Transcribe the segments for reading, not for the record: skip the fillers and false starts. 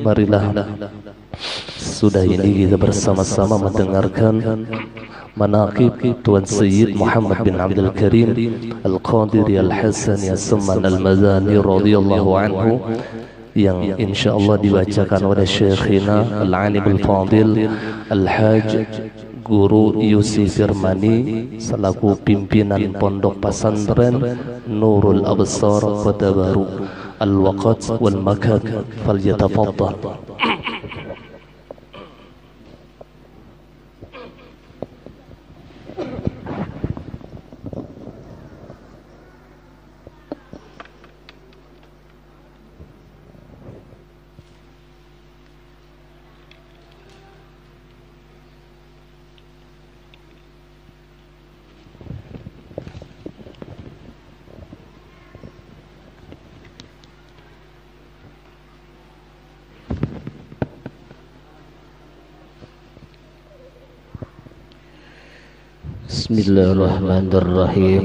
marilah sudah ini kita bersama-sama mendengarkan manaqib Tuan Sayyid Muhammad bin Abdul Karim Al-Qadiri Al-Hasani As-Samman Al-Madani radhiyallahu anhu, yang insyaallah dibacakan oleh Syekhina Al-Alim Al-Fadil Al-Haj Guru Yusuf Firmani selaku pimpinan Pondok Pesantren Nurul Absar Kota Baru. Al-waqt wal makan falyatafaddal. Bismillahirrahmanirrahim.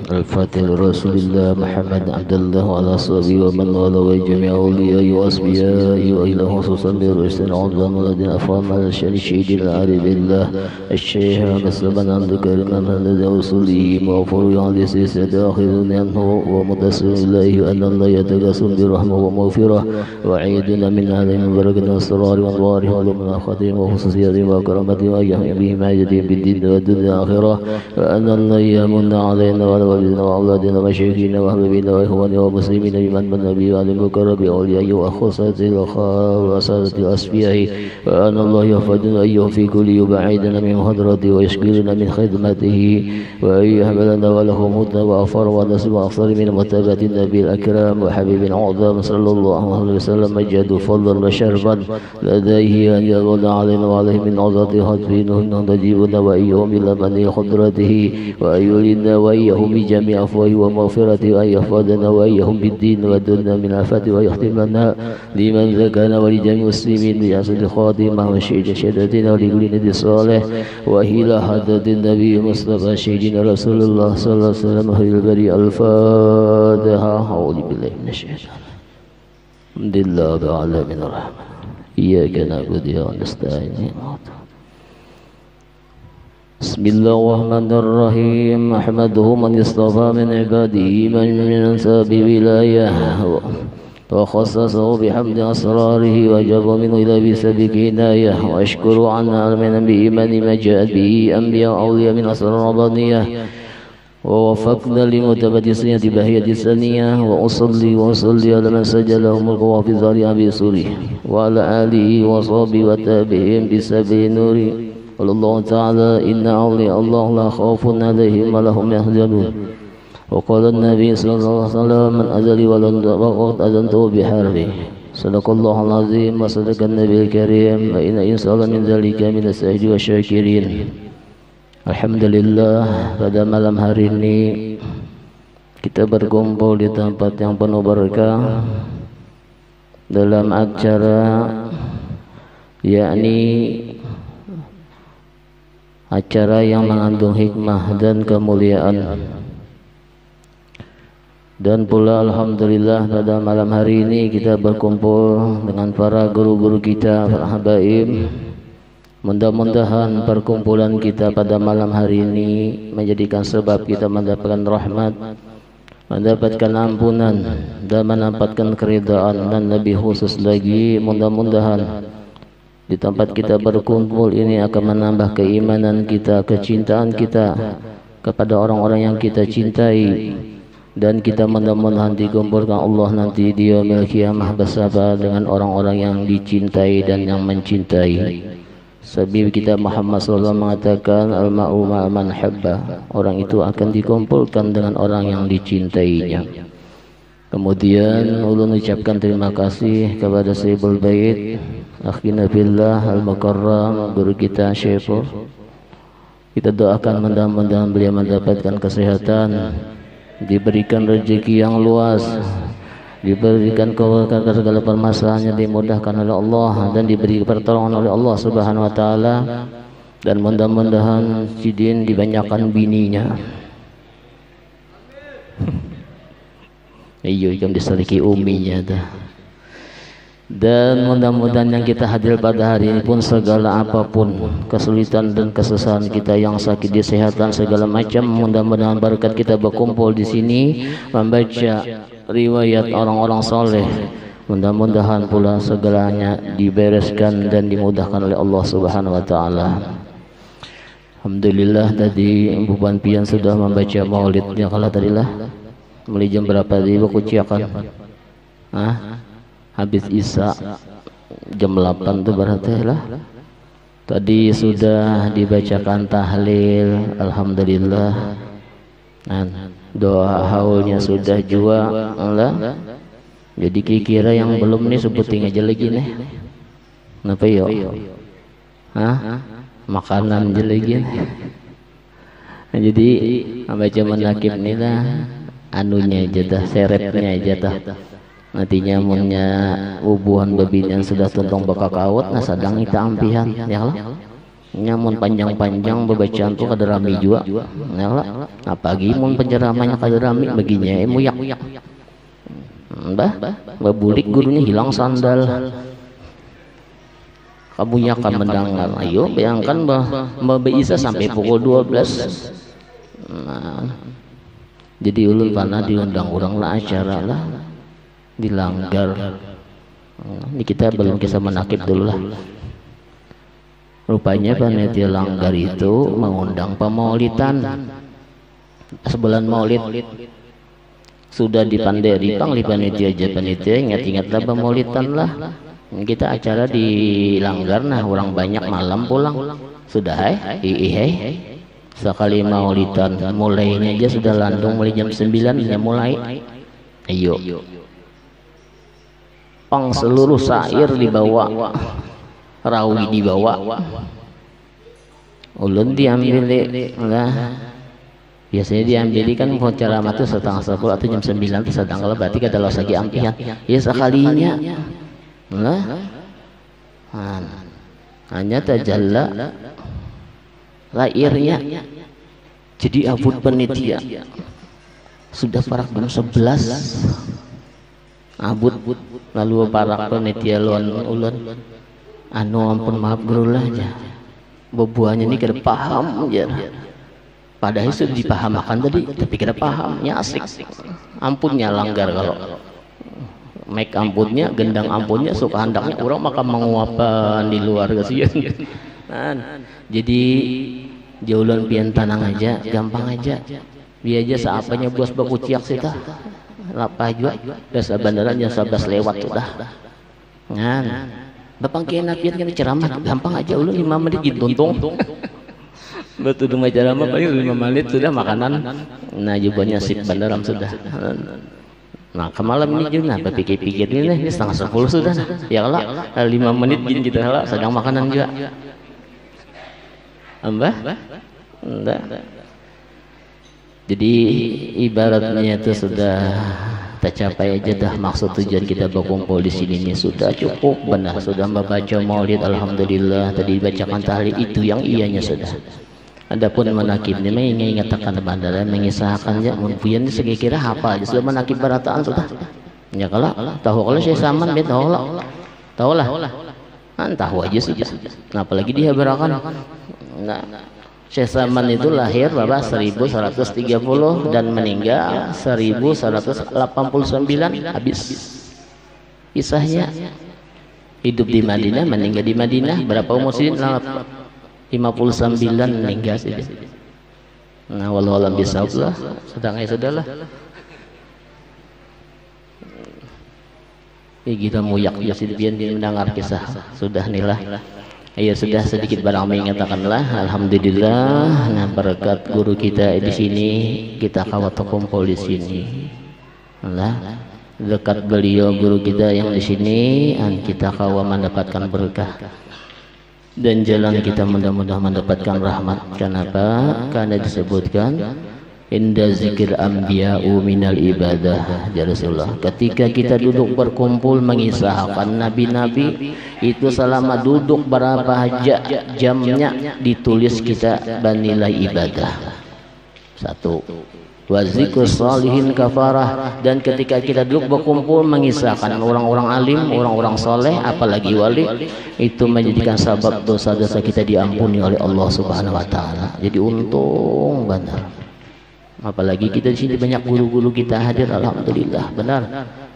Al-Fatihah Rasulillah Muhammad Abdullah wa ala sahbihi wa man wala wa jami'a awliya'i wa asbiya'i wa ila khususan bi rusul azam alladhina afama ala syari syidil aribillah al-syaykh Musliman Abdul Karim alladhi usulihi mawfuru ya'lisi sadakhilun anhu wa mudassir ilahi wa anna Allah yatagasum bi rahmah wa mawfirah wa aiduna min alayhi barakatan asrar wa anwarihi wa min akhatim wa khususiyati wa karamati wa ayyahim bihi ma'ajidin bid-din wa dunya akhirah وأن الله يمن علينا وعلى والدنا وأولادنا ومشايخنا وأحبابنا وإخواننا ومسلمين بمن من النبي وعلى المكرم بأوليائه وخاصة وسادة الأصفياء وأن الله يحفظنا أيهم في كل يبعدنا من حضرته ويشغلنا من خدمته وأن يحملنا ولهم هدى وأفر ونسب وأفضل من متابعة النبي الأكرم وحبيب العظام صلى الله عليه وسلم مجد فضلا وشرفا لديه أن يرون علينا وعليهم من عظات خطفين نجيبنا وإيهم إلى من قدرته وأن يولدنا وإياهم بجميع أفواه ومغفرته وأن يحفظنا وإياهم بالدين والدنيا من آفات ويختم لنا لمن ذكرنا ولجميع المسلمين بأحسن الخاتمة وشهادتنا ولكل نبي صالح وإلى حضرة النبي مصطفى سيدنا رسول الله صلى الله عليه وسلم خير البرية. الفاتحة. أعوذ بالله من الشيطان الحمد لله رب العالمين الرحمن إياك نعبد وإياك نستعين. بسم الله الرحمن الرحيم. أحمده من اصطفى من عباده من أنساب ولاية وخصصه بحمد أسراره وجب منه إلى بسبب كناية وأشكر عنا من بإيمان ما جاءت به أنبياء أولياء من أسرار ربانية ووفقنا لمتابعة سنة بهية السنية وأصلي على من سجلهم القوافز بأصوله وعلى آله وصحبه وتابعهم بسبب نوره. قال الله تعالى إن أولياء الله لا خوف عليهم ولا هم يحزنون. وقال النبي صلى الله عليه وسلم من أذل وقد أذنته بحربه. صدق الله العظيم وصدق النبي الكريم وإن إنسان من ذلك من السعيد والشاكرين. Alhamdulillah, pada malam hari ini kita berkumpul di tempat yang penuh berkah dalam acara yakni acara yang mengandung hikmah dan kemuliaan. Dan pula alhamdulillah pada malam hari ini kita berkumpul dengan para guru-guru kita, para habaib. Mudah-mudahan perkumpulan kita pada malam hari ini menjadikan sebab kita mendapatkan rahmat, mendapatkan ampunan dan mendapatkan keridhaan, dan lebih khusus lagi mudah-mudahan di tempat kita berkumpul ini akan menambah keimanan kita, kecintaan kita kepada orang-orang yang kita cintai, dan kita mudah-mudahan dikumpulkan Allah nanti di yaumil qiyamah bersama dengan orang-orang yang dicintai dan yang mencintai. Sebab kita Muhammad SAW mengatakan al-ma'u ma'aman habba, orang itu akan dikumpulkan dengan orang yang dicintainya. Kemudian ulun ucapkan terima kasih kepada Sayyidul Bait akhina fillah al-mukarram, guru kita Syekh. Kita doakan mudah-mudahan beliau mendapatkan kesehatan, diberikan rezeki yang luas, diberikan keberkahan segala permasalahannya dimudahkan oleh Allah, dan diberi pertolongan oleh Allah Subhanahu wa taala, dan mudah-mudahan Sidin dibanyakan bininya. Iyo jam diseliki uminya dah. Dan mudah-mudahan yang kita hadir pada hari ini pun segala apapun kesulitan dan kesusahan kita, yang sakit disehatan segala macam, mudah-mudahan berkat kita berkumpul di sini membaca riwayat orang-orang soleh, mudah-mudahan pula segalanya dibereskan dan dimudahkan oleh Allah Subhanahu wa taala. Alhamdulillah tadi Ibu Ban Pian sudah membaca maulidnya. Kalau tadilah mulai jam berapa tadi Ibu kuciakan? Habis Isya jam 8 tuh berarti lah. Tadi sudah dibacakan tahlil, alhamdulillah. Doa haulnya sudah jua lah. Jadi kira yang belum nih sebutin aja lagi nih. Kenapa yo? Makanan aja lagi nih. Jadi baca menakib nih lah, anunya aja dah, serepnya aja dah. Nantinya munnya ubuhan babin yang sudah tuntong baka kaut, nah sadang kita ampihan ya lah. Nyamun panjang-panjang bebacaan tuh kada rami juga ya lah. Nah pagi mun penceramanya kada rami baginya muyak. Mbah babulik gurunya hilang sandal. Kamunya akan mendengar. Ayo bayangkan Mbah Isa sampai pukul 12. Nah, jadi ulun pana diundang orang lah acara lah, dilanggar. Ini kita belum bisa menakib dulu lah. Rupanya panitia langgar itu mengundang pemaulidan. Sebulan maulid sudah dipandai pang panitia aja, panitia ingat-ingatlah pemaulidan lah. Kita acara di langgar, nah orang banyak malam pulang. Sudah sekali maulidan mulainya aja sudah landung mulai jam 9 ya mulai. Ayo pang seluruh syair dibawa, rawi dibawa, ulun diambil lah. Biasanya diambil kan mau ceramah tuh setengah 10 atau jam 9 tuh sedang, kalau berarti kada los lagi ampihan ya sekalinya lah. Hanya tajalla lahirnya. Jadi abut penitia sudah parak jam 11 abut, lalu para penitia ulun ampun maaf berulah aja bebuahnya ini kada paham aja, padahal sudah dipahamakan tadi tapi kada pahamnya asik. Ampunnya langgar kalau make ampunnya, gendang ampunnya suka handaknya orang maka menguapan di luar kasihan. Jadi jaulan pian tanang aja, gampang aja. Biar aja seapanya bos bakuciak sita lapah juga dasa bandaran jam 11 lewat sudah. Bapang kena pian kan ceramah gampang aja, ulun 5 menit dituntung. Betul rumah ceramah paling 5 menit sudah makanan. Nah jubahnya sip bandaram sudah. Nah kemalam ini juga pikir-pikir ini setengah 10 sudah. Ya kalau 5 menit gini kita lah sedang makanan juga. Mbah? Enggak. Jadi ibaratnya itu sudah tercapai aja dah maksud tujuan kita berkumpul di sini ini sudah cukup benar. Sudah membaca maulid alhamdulillah, tadi dibacakan tahlil itu yang ianya sudah. Adapun menakib ini mengatakan bandara mengisahkan ya mungkin sekira apa aja sudah menakib barataan sudah. Ya kalau tahu kalau saya saman dia tahu lah. Tahu aja sudah. Nah apalagi dia berakan. Nah Syekh Saman itu lahir berapa 1130 dan meninggal 1189 habis kisahnya. Hidup di Madinah, meninggal di Madinah. Berapa umur sih? 59 meninggal sih. Nah wallahu a'lam bishawab lah. Sedangnya sudahlah. Kita muyak ya sih biar mendengar kisah sudah nilah. Ya sudah sedikit barang mengatakanlah alhamdulillah. Nah berkat guru kita di sini kita kawat kumpul di sini. Lah dekat beliau guru kita yang di sini kita kawat mendapatkan berkah dan jalan kita mudah-mudahan mendapatkan rahmat. Kenapa? Karena disebutkan inda zikir anbiya'u minal ibadah ya Rasulullah. Ketika kita duduk berkumpul mengisahkan nabi-nabi itu selama duduk berapa jamnya ditulis kita bernilai ibadah. 1. wa zikr salihin kafarah, dan ketika kita duduk berkumpul mengisahkan orang-orang alim, orang-orang soleh, apalagi wali, itu menjadikan sebab dosa-dosa kita diampuni oleh Allah Subhanahu wa taala. Jadi untung benar. Apalagi kita di sini banyak guru-guru kita hadir, alhamdulillah benar.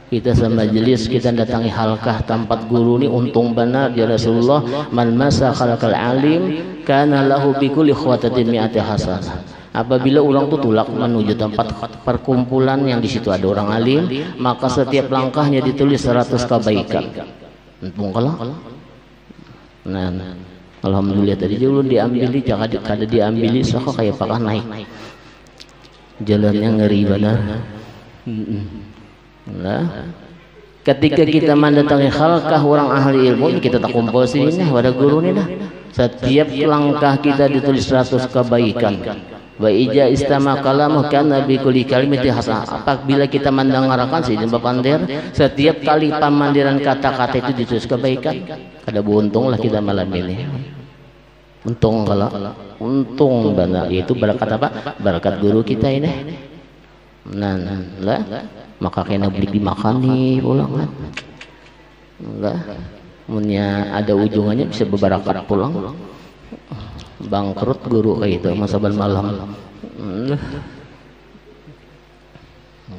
Kita sama majelis, kita datangi halkah tempat guru ini untung benar ya Rasulullah. Man masa khalaqal alim kana lahu bi kulli khawatatin mi'ati hasanah. Apabila orang itu tulak menuju tempat perkumpulan yang di situ ada orang alim, maka setiap langkahnya ditulis 100 kebaikan. Untung kalau. Nah, alhamdulillah tadi ulun diambili, jangan kada diambili sok kayak pakah naik. Jalannya ngeri benar. Nah, ketika kita mendatangi halkah orang ahli ilmu, kita tak kumpul sini pada guru ni dah. Setiap langkah kita ditulis 100 kebaikan. Wa ija istama kalamuh kana bi kulli kalimati hasanah. Apabila kita mendengarkan si Bapandir, setiap kali pamandiran kata-kata itu ditulis kebaikan. Kada beruntunglah kita malam ini. Untung kalau untung benar, itu berkat apa? Berkat guru kita ini. Nah, lah maka kena beli dimakan nih pulang kan. Lah, punya ada ujungannya bisa beberapa pulang. Bangkrut guru kayak itu masa malam.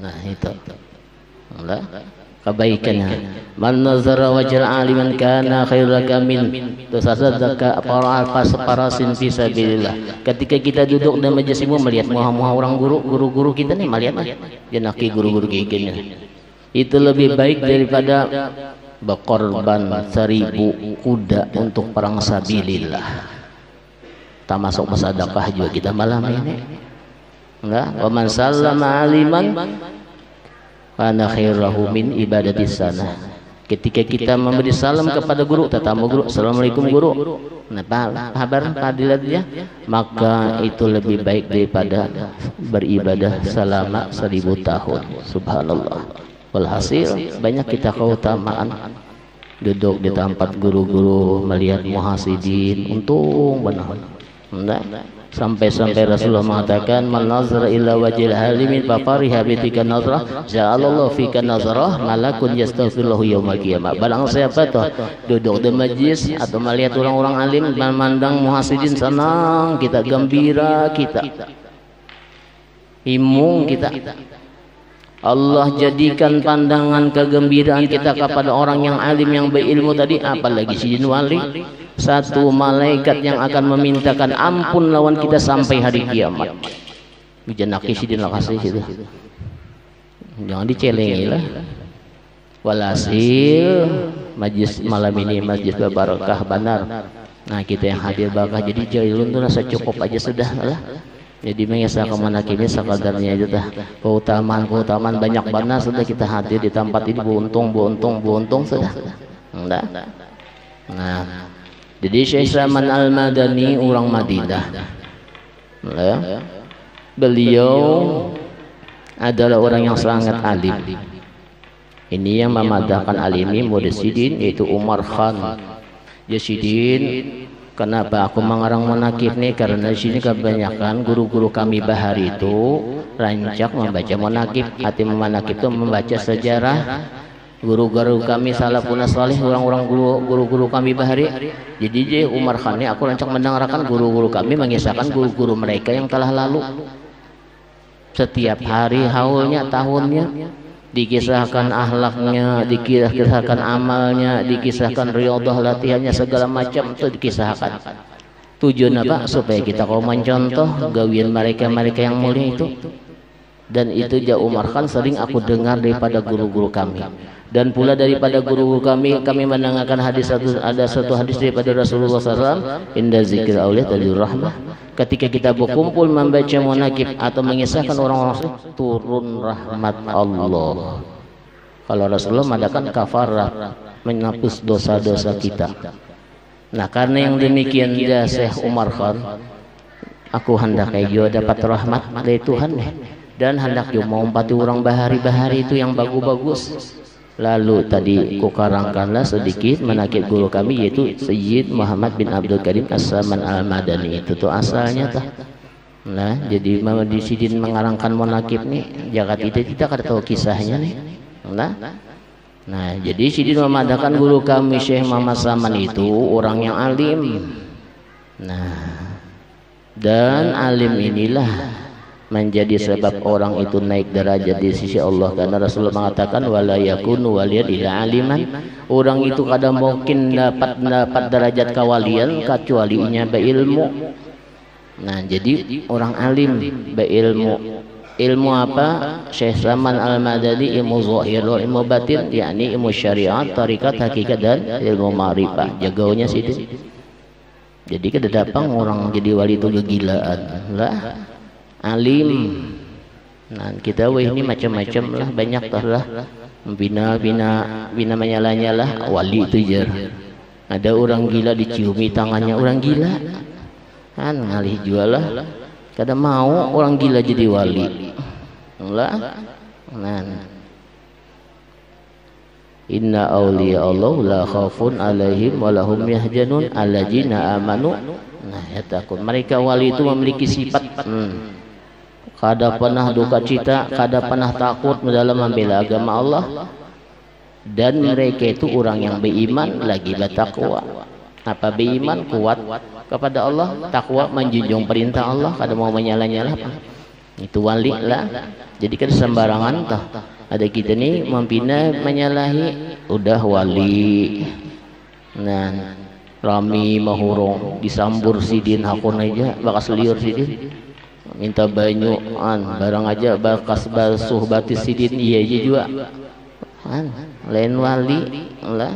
Nah itu lah kebaikannya. Man nazara wajal aliman kana khairaka min tasaddaka parasin fi sabilillah. Ketika kita duduk dan majelis ilmu melihat muha-muha orang guru kita nih, melihat jenaki guru-guru gini. Itu lebih baik daripada berkorban 1000 kuda untuk perang sabilillah. Tak masuk bersedekah juga kita malam ini. Enggak, wa man sallama aliman kana khairahu min ibadatis sana. Ketika kita memberi salam kepada guru, tetamu guru, assalamualaikum guru. Nah, kabar fadilatnya, maka itu lebih baik daripada beribadah selama 1000 tahun. Subhanallah. Walhasil banyak kita keutamaan duduk di tempat guru-guru melihat muhasidin, untung benar. Sampai-sampai Rasulullah mengatakan man nazara illa wajhil halimin fa fariha bitika nazrah ja'alallahu fika nazrah malakun yastaghfirullahu yaumal qiyamah. Barang siapa tuh duduk di majlis atau melihat orang-orang alim memandang muhasidin, senang kita, gembira kita, himung kita, Allah jadikan pandangan kegembiraan kita kepada orang yang alim yang berilmu tadi, apalagi sidin wali, satu malaikat yang akan memintakan ampun lawan kita sampai hari kiamat. Bijanaki sidin lakasih itu. Jangan dicelengi lah. Walhasil majlis malam ini majlis berbarakah benar. Nah, kita yang hadir barakah, jadi jailun itu rasa cukup aja sudah lah. Jadi mengisahkan manakibnya sekadarnya aja dah. Keutamaan banyak benar sudah kita hadir di tempat ini, buntung sudah. Enggak. Nah, jadi Syekh Salman Al-Madani orang Madinah. Ya. Beliau adalah orang yang sangat alim. Ini yang memadahkan alimi murid-sidin yaitu Umar Khan. Jasidin, kenapa aku mengarang manakib nih? Karena di sini kebanyakan guru-guru kami bahari itu rancak membaca manakib. Hati manakib itu membaca sejarah guru-guru kami salafun salih, orang-orang guru-guru kami bahari. Jadi Umar Khan ini aku rancak mendengarkan guru-guru kami mengisahkan guru-guru mereka yang telah lalu. Setiap hari haulnya, tahunnya dikisahkan akhlaknya, dikisahkan amalnya, dikisahkan riyadhah latihannya, segala macam itu dikisahkan. Tujuan apa? Supaya kita kau mencontoh gawian mereka yang mulia itu. Dan itu jauh Umar Khan sering aku dengar daripada guru-guru kami. Dan pula daripada guru kami mendengarkan ada satu hadis daripada Rasulullah SAW, inda zikir auliya tadur rahmah. Ketika kita berkumpul membaca manakib atau mengisahkan orang-orang turun rahmat Allah. Kalau Rasulullah mengadakan kafarah, menghapus dosa-dosa kita. Nah, karena yang demikian dia Syekh Umar Khan, aku hendak juga dapat rahmat dari Tuhan dan hendak juga mau empati orang bahari-bahari itu yang bagus-bagus. Lalu tadi kukarangkanlah sedikit manakib guru kami yaitu Sayyid Muhammad bin Abdul Karim As-Salman Al-Madani. Itu tuh asalnya tah. Nah, jadi di Sidin mengarangkan monakib nih, jagat itu kita kada tahu kisahnya nih. Nah, jadi Sidin memadakan guru kami Syekh Muhammad Saman itu orang yang alim. Nah, dan alim inilah menjadi sebab orang itu naik derajat di sisi Allah, karena Rasulullah mengatakan wala yakunu waliyad ila aliman, orang itu kadang mungkin dapat derajat kawalian kecuali nya berilmu. Nah, jadi orang alim berilmu. Ilmu apa? Syekh Saman Al-Madani ilmu zahir, ilmu batin, yakni ilmu syariat, tarikat, hakikat dan ilmu ma'rifah. Jagaunya situ. Jadi kedatang orang jadi wali itu kegilaan lah. Alim. Nah, kita ini macam-macam lah, banyak lah. Bina menyala-nyala wali itu jar. Ada orang gila diciumi tangannya orang gila. Kan ngalih jual lah. Kadang mau orang gila jadi wali. Lah. Nah. Inna awliya Allah la khaufun alaihim wa lahum yahjanun alladzina amanu. Nah, ya takut. Mereka wali itu memiliki sifat kada pernah duka cita, kada pernah takut dalam membela agama Allah. Dan mereka itu orang yang beriman lagi bertakwa. Apa beriman kuat kepada Allah, takwa menjunjung perintah Allah, kada mau menyala-nyala apa. Itu wali lah. Jadi kan sembarangan tah. Ada kita nih membina menyalahi udah wali. Nah, rami mahurong disambur Sidin hakun aja bakas liur Sidin. Minta banyuan barang aja bakas basuh batis Sidin iya aja juga. Lain wali lah.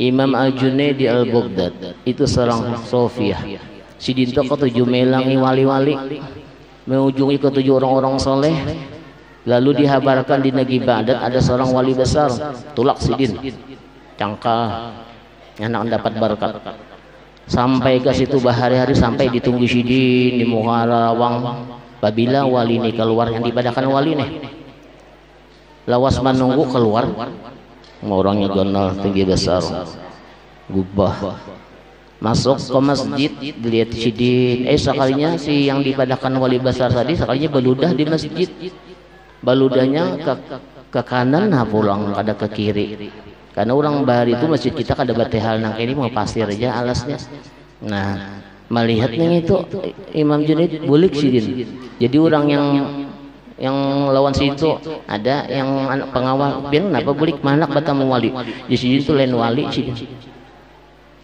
Imam Al-Junaidi Al-Baghdad itu seorang sofiah. Sidin itu ketujuh melangi wali-wali, mengunjungi ketujuh orang-orang soleh. Lalu dihabarkan di negeri Baghdad ada seorang wali besar, tulak Sidin, cangkal, anak dapat berkat. Sampai ke situ berhari-hari, sampai ditunggu Sidin di Muharawang. Apabila wali ini keluar, yang dibadakan wali nih, lawas menunggu keluar. Orangnya gonal tinggi besar, gubah, masuk ke masjid dilihat Sidin. Sekalinya si yang dipadakan wali besar tadi sekalinya beludah di masjid. Baludahnya ke kanan, nah pulang kada ke kiri. Karena orang bahari itu masjid kita kada batehal nang ini mau pasir aja alasnya. Nah, melihatnya itu Imam Junaid bulik Sidin. Jadi orang yang lawan situ ada yang anak pengawal pian kenapa bulik manak batamu wali di sini itu lain wali Sidin.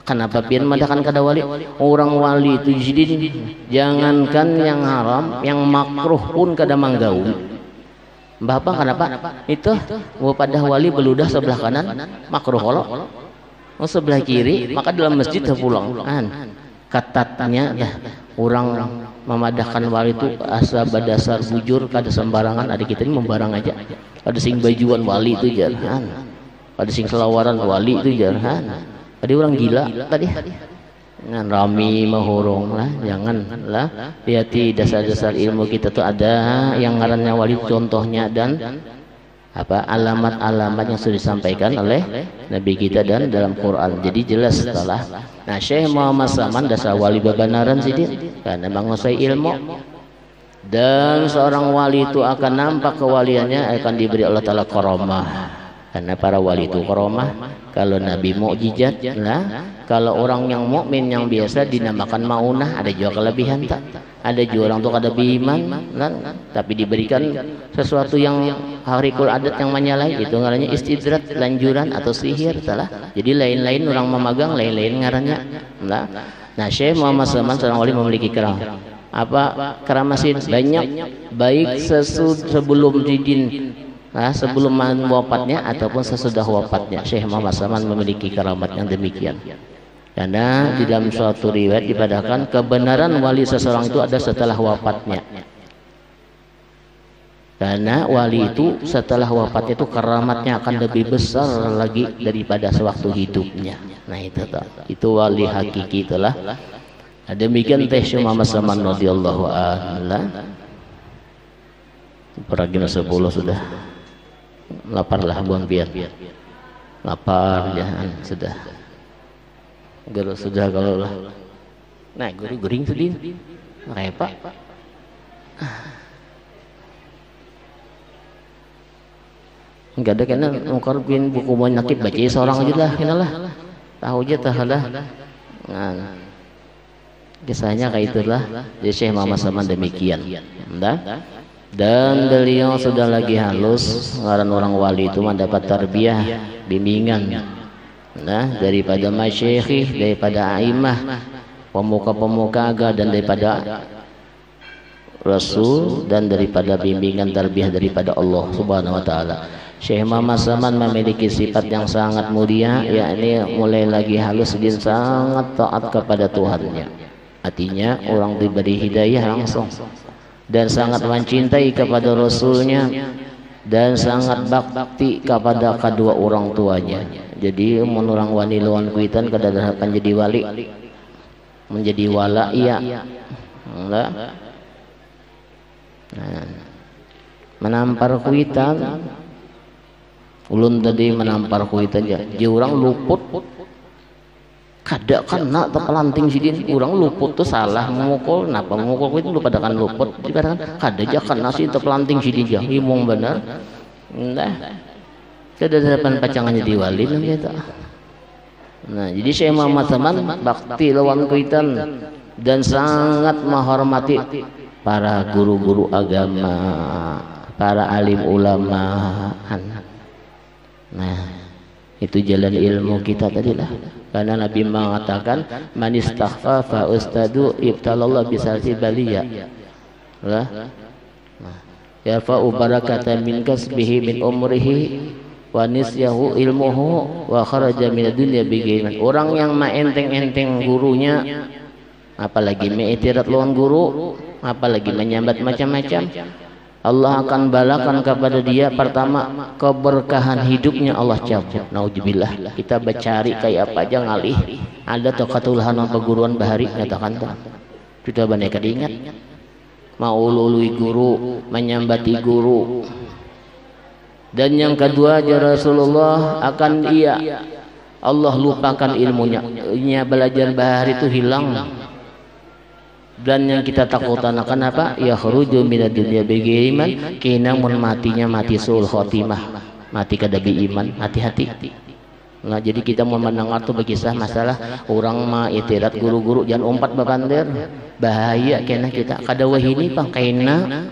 Kenapa pian madakan kada wali? Orang wali itu Sidin jangankan yang haram, yang makruh pun kada manggaul. Bapak kenapa? Itu pada wali beludah sebelah kanan makruh kalau sebelah kiri maka dalam masjid pulang. Katatnya dah orang memadahkan wali itu asa badasar bujur kada sembarangan. Ada kita ini membarang aja. Ada sing bajuan wali itu jarhan. Ada sing selawaran wali itu jarhan. Ada orang gila tadi. Dengan rami mahurung lah, jangan lah. Lihat dasar-dasar ilmu kita tuh ada yang ngarannya wali contohnya dan apa alamat-alamat yang sudah disampaikan oleh Nabi kita dan dalam Quran. Jadi jelas setelah. Nah, Syekh Muhammad Saman dasar wali bebenaran Sidin karena menguasai ilmu. Dan seorang wali itu akan nampak kewaliannya akan diberi Allah Ta'ala karamah. Karena para wali itu karamah. Kalau Nabi mukjizat lah. Kalau orang yang mukmin yang biasa dinamakan maunah, ada juga kelebihan tak? Ada juga orang tuh kada beriman, tapi diberikan sesuatu yang harikul adat yang menyalahi, itu ngarannya istidrat, lanjuran atau sihir, salah. Jadi lain-lain orang memegang, lain-lain ngarannya. Nah, Syekh Muhammad Saman seorang wali memiliki keramah. Apa keramasin banyak, baik sebelum Sidin, sebelum wafatnya ataupun sesudah wafatnya. Syekh Muhammad Saman memiliki keramat yang demikian. Karena di dalam suatu riwayat dipadakan kebenaran wali seseorang itu ada setelah wafatnya. Karena wali itu setelah wafatnya itu keramatnya akan lebih besar lagi daripada sewaktu hidupnya. Nah itu wali hakiki itulah. Demikian Syekh Muhammad Saman radhiyallahu anhu. Peragina 10 sudah. Laparlah buang biar. Lapar jangan sudah. Guru sudah kalau lah. Nah, guru gering sedih. Repa. Enggak ada kena ngukar bin buku nakib baca seorang aja lah, kena lah. Tahu aja tah lah. Nah, kisahnya kayak itulah. Jadi Syekh Muhammad Saman demikian. Dan beliau sudah lagi halus, ngaran orang wali itu mendapat tarbiyah, bimbingan. Nah, daripada masyayikh, daripada aimah, pemuka-pemuka agama, dan daripada Rasul, dan daripada bimbingan tarbiyah daripada Allah Subhanahu wa taala. Syekh Muhammad Saman memiliki sifat yang sangat mulia, yakni mulai lagi halus dan sangat taat kepada Tuhannya. Artinya orang diberi hidayah langsung, dan sangat mencintai kepada Rasulnya, dan sangat bakti kepada kedua orang tuanya. Jadi menurang wani lawan kuitan kadang akan jadi wali, menjadi wala iya. Menampar kuitan, ulun tadi menampar kuitan aja, dia orang luput. Kada kena terpelanting sidin, orang luput tuh salah memukul, napa memukul kuitan lu pada kan luput, dikatakan kada aja kena sih terpelanting sidin aja, imung benar. Nah, kada depan pacangannya di wali nang kita. Nah, jadi Syekh Muhammad Saman bakti lawan kuitan dan sangat menghormati para guru-guru agama, para alim ulama. Nah, itu jalan ilmu kita tadilah. Karena Nabi mengatakan man istaghfa fa ustadu ibtalallah bisalsi baliya. Lah. Yarfa'u barakatan min kasbihi min umrihi wa nisyahu ilmuhu wa kharaja min dunya bigaiman. Orang yang enteng-enteng gurunya, apalagi mengiktirat lawan guru, apalagi menyambat macam-macam, Allah akan balakan kepada dia. Pertama, keberkahan hidupnya Allah cabut. Nauzubillah. Kita bercari kayak apa aja ngalih. Ada tokatulahan peguruan bahari katakan tuh. Sudah banyak diingat. Mau lului guru, menyambati guru. Dan yang kedua, ya Rasulullah akan Allah lupakan ilmunya. Belajar bahari itu hilang. Dan yang kita takutkan apa? Ya khuruju minad dunya bigaiman, kena mun matinya mati sul khotimah, mati kada bi iman, hati-hati. Nah, jadi kita mau mendengar tuh berkisah masalah orang mah itirat guru-guru jangan umpat babandir, bahaya kena kita kada wahini pang kaina.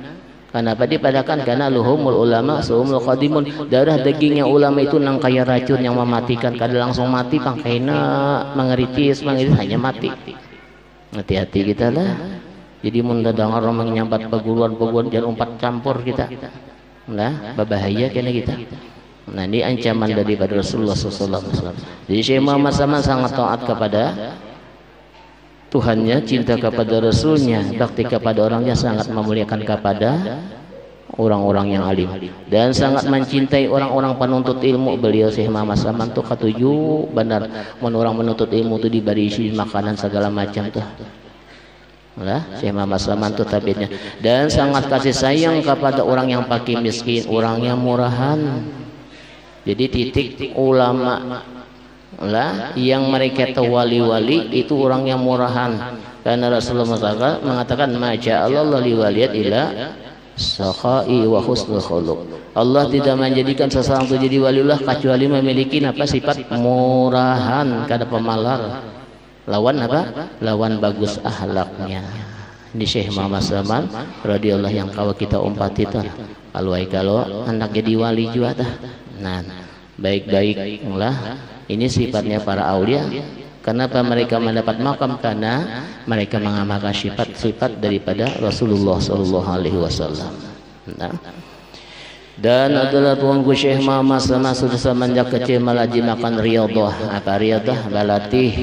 Kenapa dipadakan? Karena luhumul ulama suumul khadimun, darah dagingnya ulama itu nang kaya racun yang mematikan, kada langsung mati pang kaina mengeritis hanya mati. Hati-hati kita lah. Jadi mendadak orang menyambat peguruan jangan umpat campur kita. Nah, berbahaya kena kita. Nah, ini ancaman daripada Rasulullah SAW. Jadi Syekh Muhammad Saman sangat taat kepada Tuhannya, cinta kepada Rasulnya, bakti kepada orangnya, sangat memuliakan kepada orang-orang yang alim, dan sangat mencintai orang-orang penuntut ilmu. Beliau Syekh Muhammad Saman tuh ketujuh benar orang menuntut ilmu tuh diberi isi makanan segala macam tuh. Lah, Syekh Muhammad Saman tuh tabiatnya, dan sangat kasih sayang kepada orang yang fakir miskin, orang yang murahan. Jadi titik ulama lah yang mereka tahu wali-wali itu orang yang murahan. Karena Rasulullah mengatakan maja'allahu liwaliyat ila sakhai wa husnul khuluq. Allah tidak menjadikan seseorang itu jadi waliullah kecuali memiliki apa? Sifat murahan, kada pemalar. Lawan apa? Lawan bagus akhlaknya. Ini Syekh Muhammad Saman radhiyallahu yang kalau kita umpat itu kalau anak jadi wali juga dah. Nah, baik-baik lah. Ini sifatnya para aulia. Kenapa mereka mendapat makam? Karena mereka mengamalkan sifat-sifat daripada Rasulullah SAW. Nah, dan adalah tuanku Syekh Muhammad Saman sudah semenjak kecil melajim makan riyadhah. Apa riyadhah? Balatih.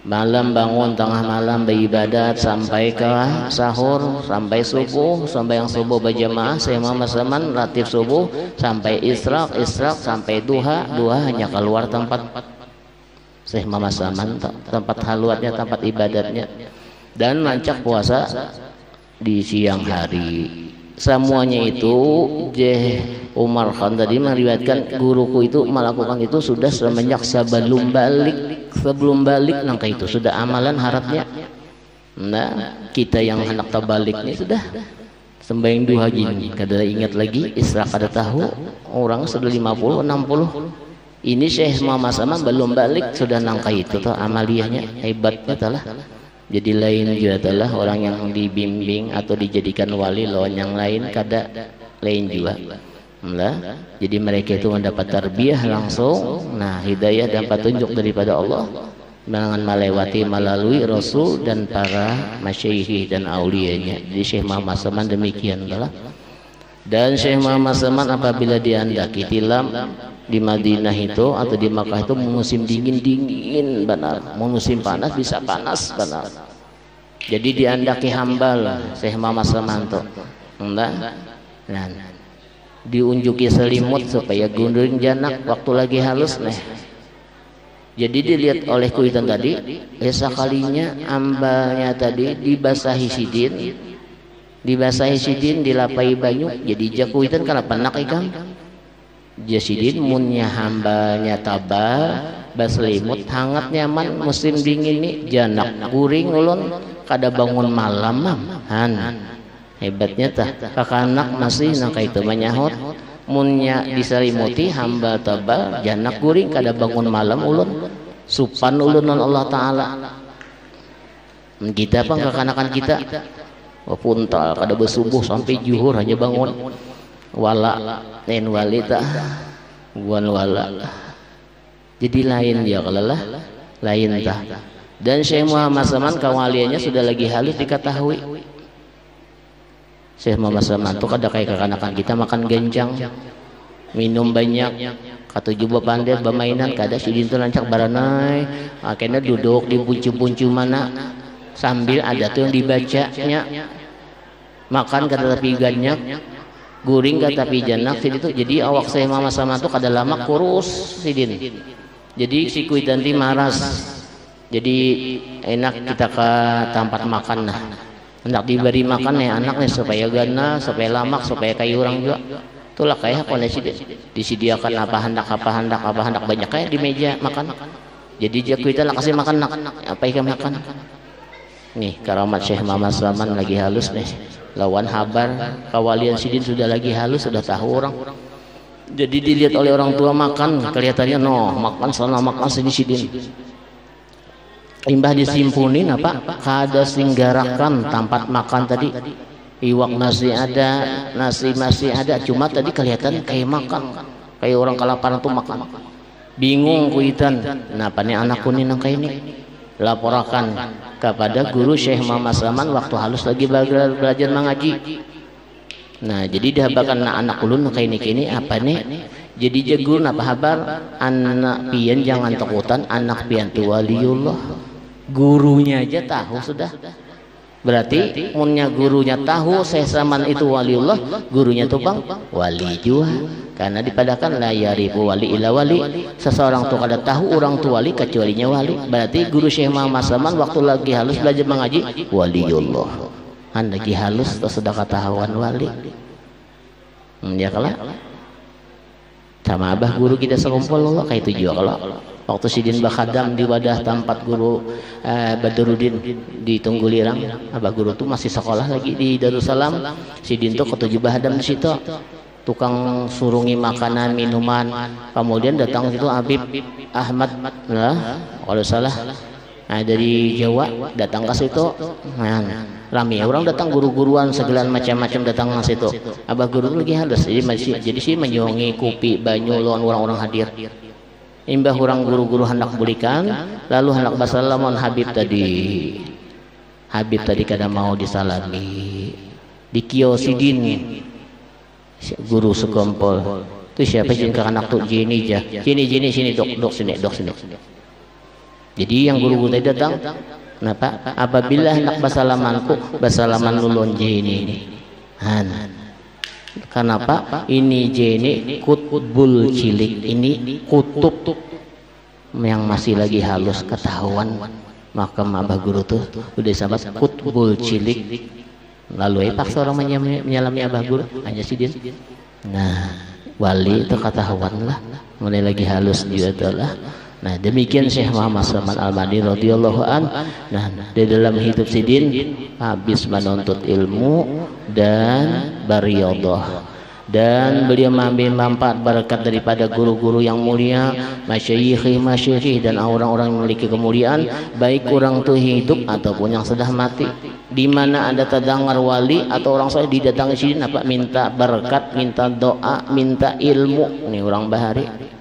Malam bangun tengah malam beribadat sampai ke sahur, sampai subuh, sampai yang subuh berjamaah. Syekh Muhammad Saman latih subuh sampai israk sampai duha hanya keluar tempat Syekh Muhammad Saman, tempat halwatnya, tempat ibadatnya, dan lancak puasa di siang hari. Semuanya itu Umar Khan tadi meriwayatkan guruku itu melakukan itu sudah semenjak sebelum balik nangka itu sudah amalan harapnya. Nah, kita yang hendak tabalik ini sudah sembahyang duha gini kada ingat lagi Isra kada tahu orang sudah 50 60. Ini Syekh Muhammad Saman belum balik sudah nangkai itu tuh amaliyahnya hebatnya telah. Jadi lain juga telah orang yang dibimbing atau dijadikan wali lawan yang lain kada lain juga. Nah, jadi mereka itu mendapat tarbiyah langsung. Nah, hidayah dan petunjuk daripada Allah dengan melewati melalui Rasul dan para masyayikh dan aulianya. Jadi Syekh Muhammad Saman demikian telah. Dan Syekh Muhammad Saman apabila diandaki tilam di Madinah itu atau di Makkah itu musim dingin benar, musim panas bisa panas benar. Jadi diandaki hambal Syekh Muhammad Saman tuh. Nah, diunjuki selimut supaya gunduring janak waktu lagi halus nih. Jadi dilihat oleh kuitan tadi, sekalinya ambalnya tadi dibasahi sidin, dilapai banyu. Jadi jakuitan karena penak ikan. Jasidin munnya hambanya tabal, baslimut hangat nyaman musim dingin nih janak guring ulun kada bangun malam han. Hebatnya tah kakanak masih nangka itu menyahut munnya diselimuti hamba tabal janak guring kada bangun malam ulun supan ulun non Allah Ta'ala. Kita apa kakanakan kita puntal kada bersubuh sampai juhur hanya bangun wala lain walita buan wala. Jadi lain dia kalalah lain tah. Dan Syekh Muhammad Saman kawaliannya sudah lagi halus diketahui. Syekh Muhammad Saman itu kada kayak kekanakan kita makan genjang, minum banyak, kata juga pandai bermainan kada sidin tu lancak baranai, akhirnya duduk di puncu-puncu mana sambil ada tuh yang dibacanya, makan kata tapi ganyak, guring kata tapi janak sidin itu. Jadi awak Syekh Muhammad Saman itu kada lama kurus sidin. Jadi si kuitan ti maras. Jadi enak kita ke tempat makan nah. Hendak diberi makan nih anak nih supaya gana, supaya lamak, supaya kayu orang juga. Itulah kayak kondisi disediakan apa hendak banyak kayak di meja makan. Jadi kita lah kasih makan apa ikan makan. Nih karamat Syekh Muhammad Saman lagi halus nih. Lawan habar kawalian sidin sudah lagi halus, sudah tahu orang. Jadi dilihat oleh orang tua makan kelihatannya makan sana makan sini sidin. Imbah disimpunin apa kada singgarakan tempat makan tadi iwak masih ada nasi masih ada cuma tadi kelihatan kayak makan kayak orang kelaparan tuh makan bingung kuitan kenapa nih anakku nih nangka ini laporkan kepada guru Syekh Muhammad Saman waktu halus lagi belajar mengaji. Nah jadi dihabakan anak ulun nangka ini apa nih jadi jagur apa habar anak pian jangan takutan anak pian tu waliullah. Gurunya aja tahu sudah. Berarti munnya gurunya tahu Syekh Saman itu waliullah, gurunya tuh bang wali juga. Karena dipadakan la yarifu wali ila wali. Seseorang tuh kada tahu orang tuh wali kecualinya wali. Berarti guru Syekh Muhammad Saman waktu lagi halus belajar mengaji waliullah. Han lagi halus tuh sudah ketahuan wali. Ya kalah. Sama abah guru kita sekumpul Allah kayak itu juga kalau waktu sidin bakhadam di wadah tempat guru Badruddin di Tunggulirang, abah guru tuh masih sekolah lagi di Darussalam. Sidin tuh ketujuh bahadam di situ, tukang surungi makanan minuman. Kemudian datang situ Habib Ahmad lah, kalau salah, dari Jawa datang ke situ. Rame orang datang guru-guruan segala macam-macam datang ke situ. Abah guru lagi halus, jadi sih menyongi kopi banyu lawan orang-orang hadir. Imbah orang guru-guru hendak bulikan, lalu hendak basalaman Habib tadi kada mau disalami di kiosidin guru sekumpul itu siapa sih anak tuh jini sini dok sini. Jadi yang guru-guru tadi datang kenapa apabila hendak basalaman lulun jini kenapa ini jeni kutbul cilik ini kutub yang masih lagi halus ketahuan maka abah guru tuh udah sahabat kutbul cilik lalu paksa orang menyalami abah guru hanya sidin. Nah wali itu ketahuan lah mulai lagi halus juga lah Nah, demikian Syekh Muhammad Saman Al-Madani radhiyallahu an. Nah, di dalam hidup Sidin habis menuntut ilmu dan bariyadhah, dan beliau mengambil manfaat barakat daripada guru-guru yang mulia, masyayikh dan orang-orang yang memiliki kemuliaan, baik orang itu hidup ataupun yang sudah mati. Di mana ada terdengar wali atau orang soleh didatangi Sidin apa? Minta barakat, minta doa, minta ilmu. Ini orang bahari.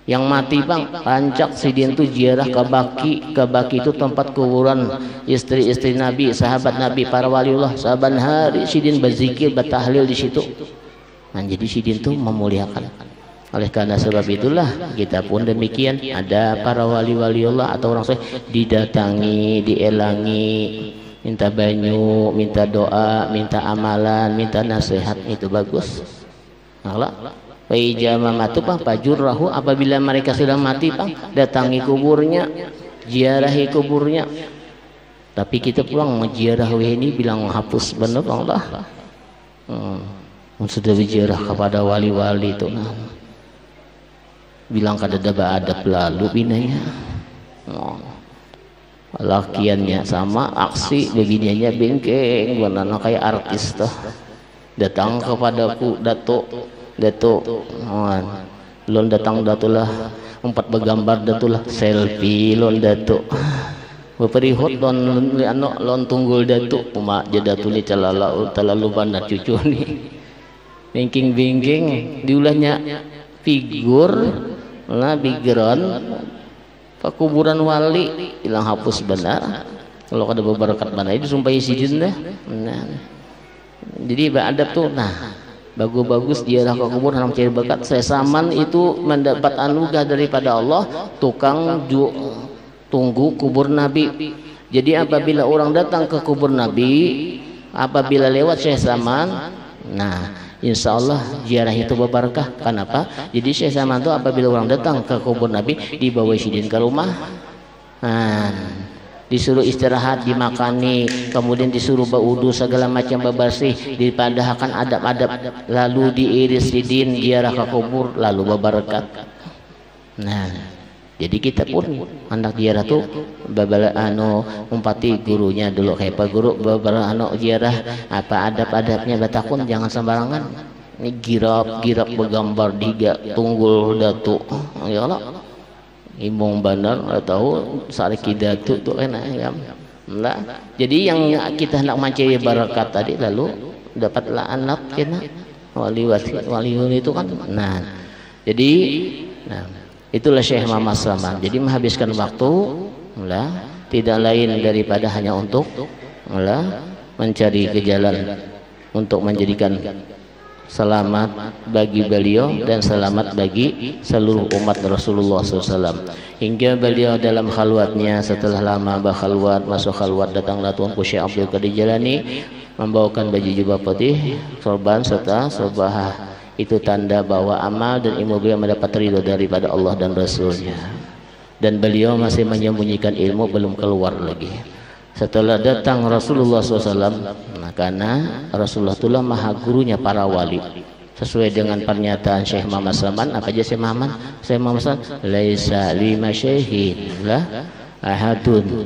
Yang mati bang, pancak Sidin itu ziarah ke Baki. Ke Baki itu tempat kuburan istri-istri Nabi, sahabat Nabi, para waliullah. Saban hari Sidin berzikir, bertahlil di situ. Nah, jadi Sidin itu memuliakan. Oleh karena sebab itulah kita pun demikian. Ada para wali-waliullah atau orang soleh didatangi, dielangi, minta banyu, minta doa, minta amalan, minta nasihat. Itu bagus. Allah. Paijama matu pang pajurrahu, apabila mereka sudah mati pang datangi kuburnya, ziarahi kuburnya. Tapi kita pulang menziarah ini bilang hapus benar Allah. Sudah berziarah kepada wali-wali itu, nah, bilang kada ada adab lalu binanya. Lakiannya sama, aksi beginiannya bengkeng, benar kayak artis tuh. Datang kepadaku Datuk, lon datang datulah empat bergambar datulah selfie lon Datuk. Beperihut lon tunggul Datuk, mak je Datuk ni terlalu bandar cucu ni. Bingking diulahnya figur lah background pakuburan wali hilang hapus benar. Kalau ada berkat mana itu sumpah Sidin dah. Nah, jadi beradab tuh. Nah, bagus-bagus ziarah ke kubur dalam cari berkat. Saya saman itu mendapat anugerah daripada Allah, tukang tunggu kubur Nabi. Jadi apabila orang datang ke kubur Nabi, apabila lewat Syekh Saman, nah insya Allah ziarah itu berbarakah. Kenapa? Jadi Syekh Saman itu apabila orang datang ke kubur Nabi, dibawa Sidin ke rumah, disuruh istirahat, dimakani, kemudian disuruh berwudu segala macam bebersih, dipadahkan adab-adab, lalu diiris Sidin ziarah ke kubur, lalu berberkat. Nah, jadi kita pun hendak ziarah tuh babala umpati gurunya dulu kayak pak guru babala ziarah apa adab-adabnya batakun jangan sembarangan. Ini girap bergambar diga tunggul Datuk. Ya Allah. Imong benar atau sari kidatu tuh enak ya. Nah, jadi yang kita nak mencari barakat tadi lalu dapatlah anak kena wali itu kan. Nah, jadi itulah Syekh Muhammad Saman. Jadi menghabiskan waktu tidak lain daripada hanya untuk mencari ke jalan untuk menjadikan selamat bagi beliau dan selamat bagi seluruh umat Rasulullah SAW. Hingga beliau dalam khalwatnya, setelah lama berkhalwat, masuk khalwat, datanglah Tuanku Syekh Abdul Qadir Jilani membawakan baju jubah putih, sorban serta sobah. Itu tanda bahwa amal dan ilmu beliau mendapat ridho daripada Allah dan Rasulnya. Dan beliau masih menyembunyikan ilmu, belum keluar lagi. Setelah datang Rasulullah SAW, karena Rasulullah itulah maha gurunya para wali. Sesuai dengan pernyataan Syekh Muhammad Saman, apa aja Syekh Muhammad Saman? Laisa lima syaihin lah ahadun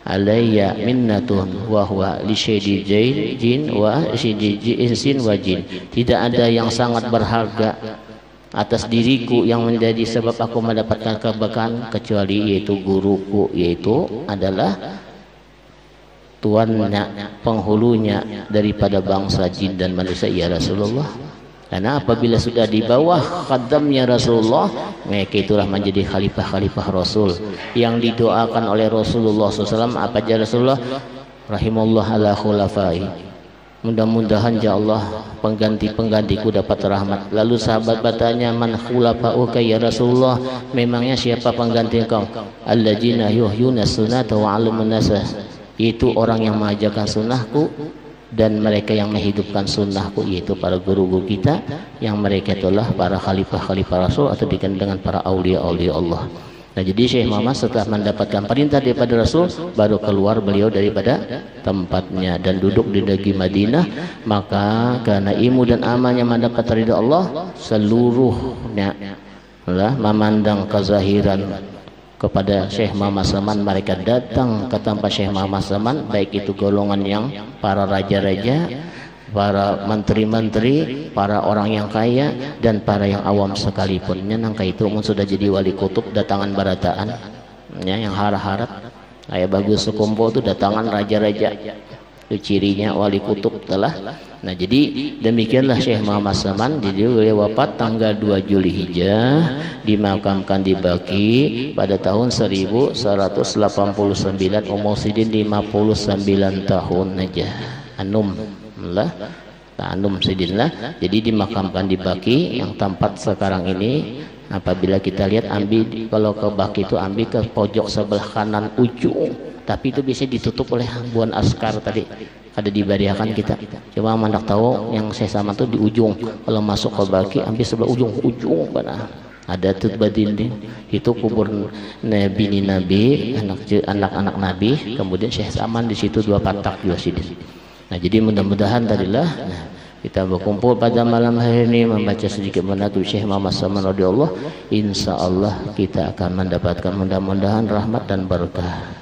alayya minnatun wa huwa li syedi jin wa syedi insin wa jin. Tidak ada yang sangat berharga atas diriku yang menjadi sebab aku mendapatkan keberkahan kecuali yaitu guruku, yaitu adalah tuannya, penghulunya daripada bangsa jin dan manusia, ya Rasulullah. Karena apabila sudah di bawah khadamnya Rasulullah, mereka itulah menjadi khalifah-khalifah Rasul yang didoakan oleh Rasulullah SAW. Apa aja Rasulullah? Rahimullah ala khulafai. Mudah-mudahan ya Allah pengganti-penggantiku dapat rahmat. Lalu sahabat bertanya, man khulafa'uka ya Rasulullah? Memangnya siapa pengganti engkau? Alladzina yuhyuna sunnata wa 'alumun nasa. Itu orang yang mengajarkan sunnahku dan mereka yang menghidupkan sunnahku, yaitu para guru-guru kita yang mereka itulah para khalifah-khalifah Rasul atau dikenal dengan para aulia-aulia Allah. Nah, jadi Syekh Muhammad setelah mendapatkan perintah daripada Rasul, baru keluar beliau daripada tempatnya dan duduk di negeri Madinah. Maka karena ilmu dan amalnya mendapat ridha Allah, seluruhnya lah memandang kezahiran kepada Syekh Muhammad Saman, mereka datang ke tempat Syekh Muhammad Saman, baik itu golongan yang para raja-raja, para menteri-menteri, para orang yang kaya, dan para yang awam sekalipun. Nangka itu sudah jadi wali kutub datangan barataan ya, yang harap-harap kayak bagus sekumpo itu datangan raja-raja, itu cirinya wali kutub telah. Nah jadi demikianlah Syekh Muhammad Saman. Jadi beliau wafat tanggal 2 Juli Hijjah, dimakamkan di Baki pada tahun 1189, umur sidin 59 tahun aja, anum lah, anum sidin lah. Jadi dimakamkan di Baki yang tempat sekarang ini. Apabila kita lihat ambil, kalau ke Baki itu ambil ke pojok sebelah kanan ujung, tapi itu bisa ditutup oleh buan askar tadi, ada dibariakan kita. Coba mandak tahu yang saya sama tuh di ujung. Kalau masuk ke Baki ambil sebelah ujung mana ada tutbadindin, itu kubur nabi anak-anak nabi. Kemudian Syekh Saman di situ 2 patak juga sidin. Nah jadi mudah-mudahan tadilah kita berkumpul pada malam hari ini membaca sedikit menatul Syekh Muhammad Saman radhiyallahu. Insya Allah kita akan mendapatkan mudah-mudahan rahmat dan berkah.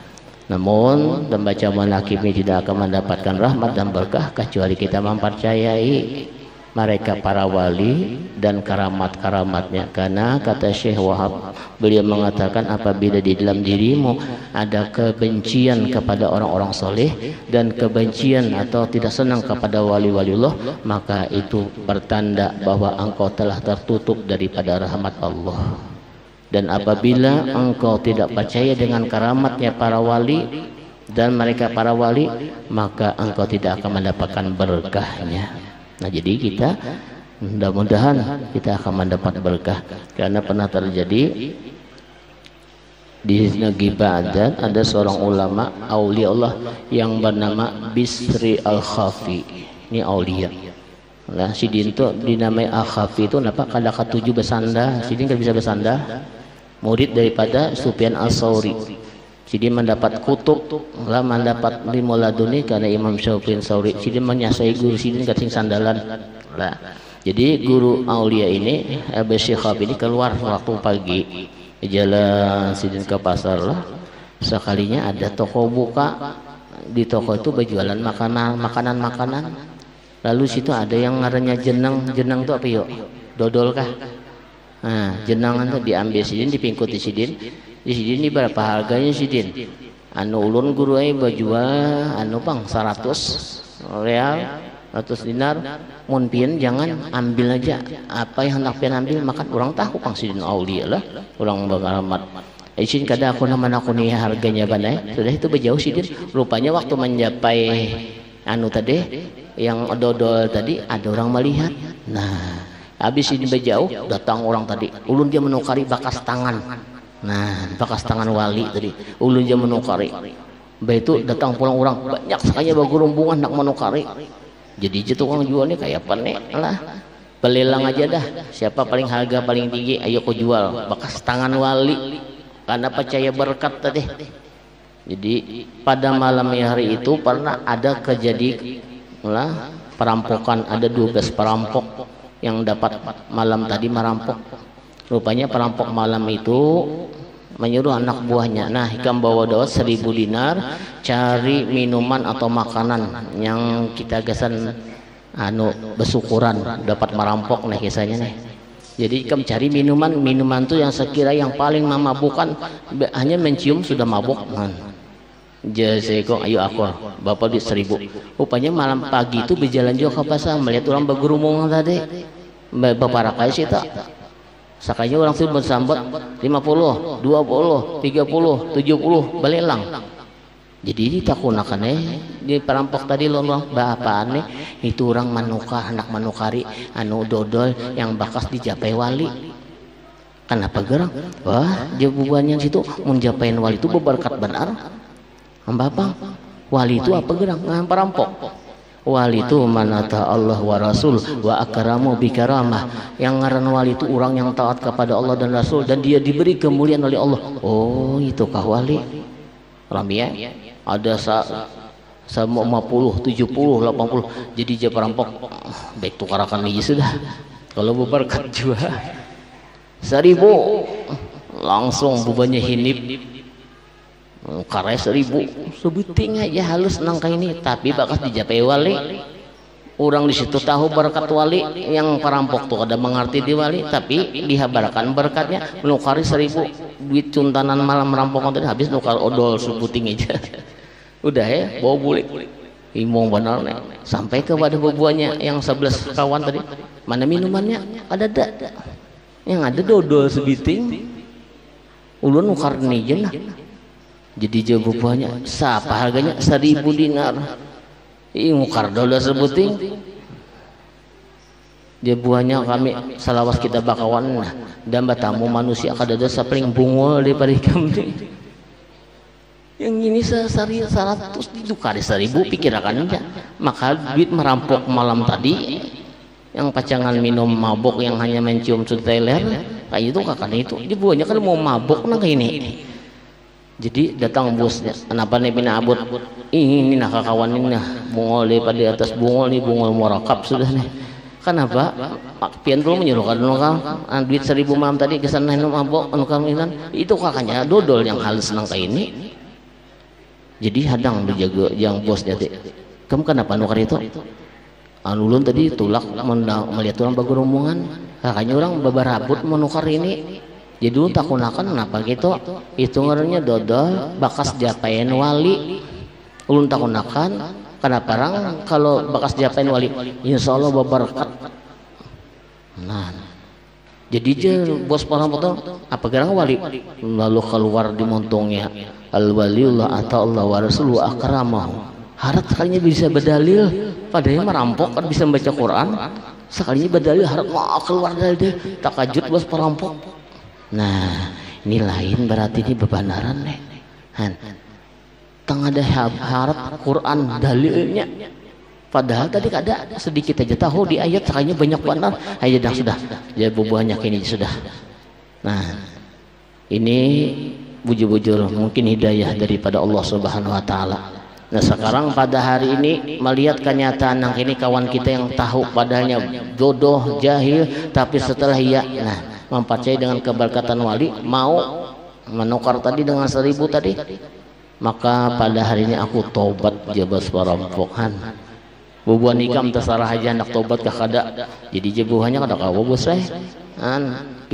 Namun membaca manaqib ini tidak akan mendapatkan rahmat dan berkah kecuali kita mempercayai mereka para wali dan karamat-karamatnya. Karena kata Syekh Wahab, beliau mengatakan apabila di dalam dirimu ada kebencian kepada orang-orang soleh dan kebencian atau tidak senang kepada wali-waliullah, maka itu pertanda bahwa engkau telah tertutup daripada rahmat Allah. Dan apabila engkau tidak percaya dengan karamatnya para wali dan mereka para wali, maka engkau tidak akan mendapatkan berkahnya. Nah jadi kita mudah-mudahan kita akan mendapat berkah. Karena pernah terjadi di negeri Baghdad ada seorang ulama aulia Allah yang bernama Bisri Al-Khafi. Ini aulia. Nah sidin itu dinamai Al-Khafi itu kenapa? Kada ketujuh bersanda, sidin kan bisa bersanda. Murid daripada Sufyan As-Sauri. Jadi mendapat kutub lah, mendapat limuladuni karena Imam Sufyan Sauri. Jadi menyasai guru sidin kating sandalan lah. Jadi guru aulia ini Abu Syikhab ini keluar waktu pagi jalan sidin ke pasar lah. Sekalinya ada toko buka, di toko itu berjualan makanan. Lalu situ ada yang ngarannya jenang itu apa yuk? Dodol kah? Nah, jenangan itu diambil sidin, dipingkuti sidin. Di sidin ini berapa harganya sidin? Anu ulun guru ai bajual anu pang 100 real, 100 dinar. Mun pieun jangan ambil aja. Apa yang hendak pieun ambil makan orang tahu pang sidin aulia lah, orang beralamat. Izin kada aku nama aku nih harganya banai. Sudah itu berjauh sidin. Rupanya waktu mencapai anu tadi yang dodol tadi ada orang melihat. Nah, habis ini berjauh datang orang tadi. Ulun dia menukari bakas tangan. Nah, bakas tangan wali tadi. Ulun dia menukari. Baik itu datang pulang orang banyak sekali bergerombongan nak menukari. Jadi itu tukang jualnya kayak apa nih lah. Pelelang aja dah. Siapa paling harga paling tinggi, ayo kau jual. Bakas tangan wali. Karena percaya berkat tadi. Jadi pada malam hari itu pernah ada kejadian lah perampokan. Ada 12 perampok yang dapat malam tadi merampok. Rupanya perampok malam itu menyuruh anak buahnya, nah hikam bawa dawat 1000 dinar, cari minuman atau makanan yang kita gasan anu besyukuran dapat merampok. Nah kisahnya nih, jadi hikam cari minuman tuh yang sekira yang paling memabukkan, hanya mencium sudah mabuk. Jaseko ayo aku bapak di 1000. Rupanya malam pagi itu berjalan juga ke pasar melihat orang bergerumung tadi bapak rakai sih tak. Sakanya orang itu bersambut 50, 20, 30, 70 belelang. Jadi ditakunakan di perampok tadi lorong bapak itu orang manukar anak manukari anu dodol yang bakas dijapai wali. Kenapa gerang? Wah jawabannya situ menjapain wali itu berberkat benar. Bapak wali itu apa gerang? Ngan perampok. Wali itu manata Allah wa Rasul wa akramu bikaramah. Yang ngaran wali itu orang yang taat kepada Allah dan Rasul dan dia diberi kemuliaan oleh Allah. Oh itu kah wali? Ramia ada 50, 70, 80. Jadi dia perampok baik tukarakan aja sudah. Kalau berberkat juga. 1.000 langsung bebannya hinip karya 1.000 sebuting aja halus nangka ini, tapi bakas dijapai wali. Orang di situ tahu berkat wali, yang perampok tuh ada mengerti di wali, tapi dihabarkan berkatnya menukari 1.000 duit cuntanan malam merampok tadi habis nukar odol sebuting aja. Udah ya, bawa bulik imong benar nih. Sampai kepada bubuannya yang 11 kawan tadi, mana minumannya? Ada yang ada dodol sebiting. Ulun nukar nih jenah. Jadi jawab bubuannya, siapa harganya? 1.000 dinar. Ngukar dodol sebuting. Dia buahnya kami salawas kita bakawan dan batamu manusia kadada sapling bungul daripada kami. Yang ini sehari 100 didukari 1.000 pikirakan aja. Maka duit merampok malam tadi yang pacangan minum mabok yang hanya mencium suteler kayak itu kakak itu dia buahnya kan mau mabok nah kayak ini. Jadi datang bosnya, kenapa nih pina abut ini nah kawan ini nah bungol daripada atas bungol nih bungol murakab sudah nih. Kenapa pian dulu menyuruh kan duit 1.000 malam tadi kesana minum mabok anu kaminan itu kakaknya dodol yang halus nang kayak ini. Jadi hadang dijaga yang bosnya teh. Kamu kenapa nukar itu? Ulun tadi tulak melihat orang bagus rombongan. Kakaknya orang babarabut menukar ini. Jadi dulu takunakan kenapa gitu? Itu ngarannya dodol bakas diapain wali. Ulun takunakan kenapa orang kalau bakas diapain wali? Insya Allah berberkat. Nah, jadi je bos perampok apa gerang wali lalu keluar di montongnya al waliullah atau Allah wa rasuluhu akramahu. Harap sekalinya bisa berdalil padahal merampok kan bisa membaca Quran sekalinya berdalil harap mau keluar dari dia takajud bos perampok. Nah ini lain berarti ini bebenaran nih tang ada harap Quran dalilnya padahal tadi ada sedikit aja tahu di ayat sekalinya banyak benar aja sudah ya banyak ini sudah. Nah ini bujur-bujur mungkin hidayah daripada Allah Subhanahu wa taala. Nah sekarang pada hari ini melihat kenyataan yang ini kawan kita yang tahu padanya bodoh jahil tapi setelah ia mempercayai dengan keberkatan wali mau menukar tadi dengan 1.000 tadi, maka pada hari ini aku taubat jabas perampokan bubuan ikam terserah aja anak taubat kakada jadi jebuhannya kada kawo bos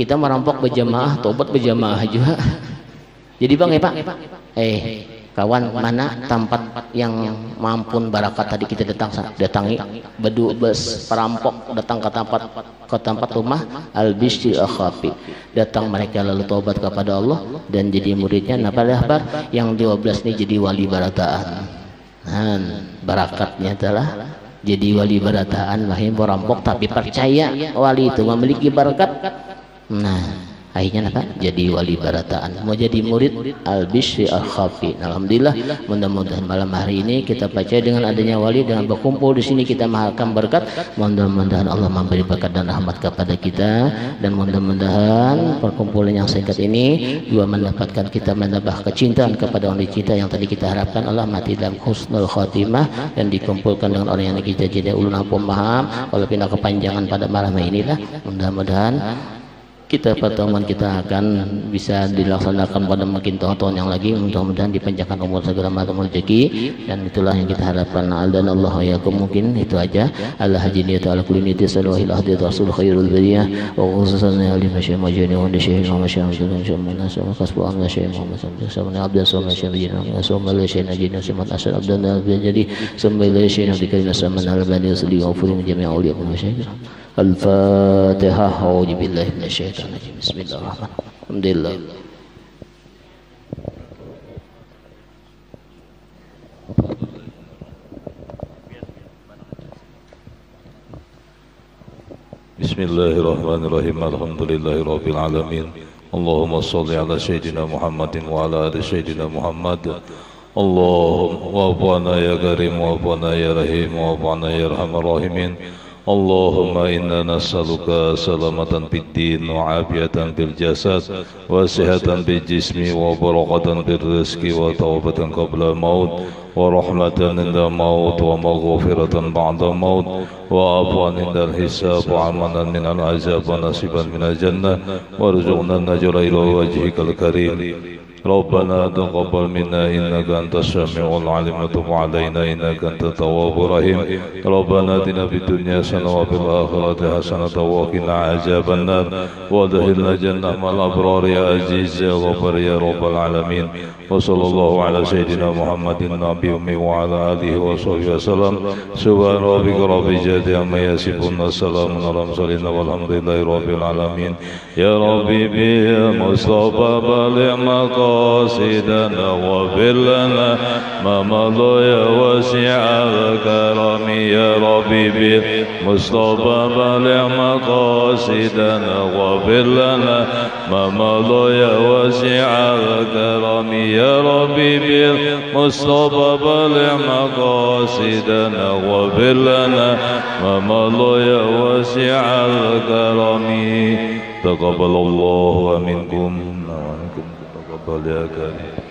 kita merampok berjamaah taubat berjamaah juga. Jadi bang ya pak kawan mana tempat yang mampun barakat tadi kita datangi bedu bes perampok datang ke tempat rumah al-bishri akhafi datang mereka lalu taubat kepada Allah dan jadi muridnya pada kabar yang 12 ini jadi wali barataan. Barakatnya adalah jadi wali barataan lahir perampok tapi percaya wali itu memiliki barakat. Nah akhirnya apa? Jadi wali barataan mau jadi murid al-bishri al-khafi. Alhamdulillah mudah-mudahan malam hari ini kita percaya dengan adanya wali dengan berkumpul di sini kita mengharapkan berkat. Mudah-mudahan Allah memberi berkat dan rahmat kepada kita dan mudah-mudahan perkumpulan yang singkat ini juga mendapatkan kita menambah kecintaan kepada orang dicinta yang tadi kita harapkan. Allah mati dalam husnul khatimah dan dikumpulkan dengan orang yang kita jadi ulun ampun paham kalau pindah kepanjangan pada malam ini lah. Mudah-mudahan kita pertemuan kita akan bisa dilaksanakan pada mungkin tahun-tahun yang lagi. Mudah-mudahan dipanjangkan umur segala macam rezeki dan itulah yang kita harapkan. Dan Allah ya mungkin itu aja. Allah hajini ta'ala kulli niti sallallahu alaihi rasul khairul bariyah wa khususan ali masyayikh majani wa syekh wa masyayikh jamana sama kasbuan wa syekh Muhammad sallallahu alaihi wasallam syekh sallallahu alaihi wasallam asal abdana jadi sambil syekh dikira sama al-bani sallallahu alaihi jami'a ulil masyayikh. Al-Fatihah. A'udzubillahi minasyaitonir rajim. Bismillahirrahmanirrahim. Alhamdulillah. Bismillahirrahmanirrahim. Alhamdulillahirabbil alamin. Allahumma shalli ala sayyidina Muhammadin wa ala ali sayyidina Muhammad. Allahumma wa'fana ya karim wa'fana ya rahim wa'fana ya arhamar rahimin. اللهم إنا نسألك سلامة في الدين وعافية في الجسد وصحة في الجسم وبركة في الرزق وتوبة قبل الموت ورحمة عند الموت ومغفرة بعد الموت وعفوا عند الحساب وعمنا من العذاب ونصيبا من الجنة وارزقنا النجر إلى وجهك الكريم. ربنا تقبل منا إنك أنت السميع العليم وتب علينا إنك أنت التواب الرحيم. ربنا آتنا في الدنيا حسنة وفي الآخرة حسنة وقنا عذاب النار وادخلنا جنة مع الأبرار يا عزيز يا غفار يا رب العالمين. وصلى الله على سيدنا محمد النبي الأمي وعلى آله وصحبه وسلم. سبحان ربك رب العزة عما يصفون وسلام على المرسلين والحمد لله رب العالمين. يا ربي بالمصطفى بلغ مقاصدنا واغفر لنا ما مضى يا واسع الكرم. يا ربي بالمصطفى بلغ مقاصدنا واغفر لنا ما مضى يا واسع الكرم. يا ربي بالمصطفى بلغ مقاصدنا واغفر لنا ما مضى يا واسع الكرم. تقبل الله منكم ومنكم تقبل يا كريم.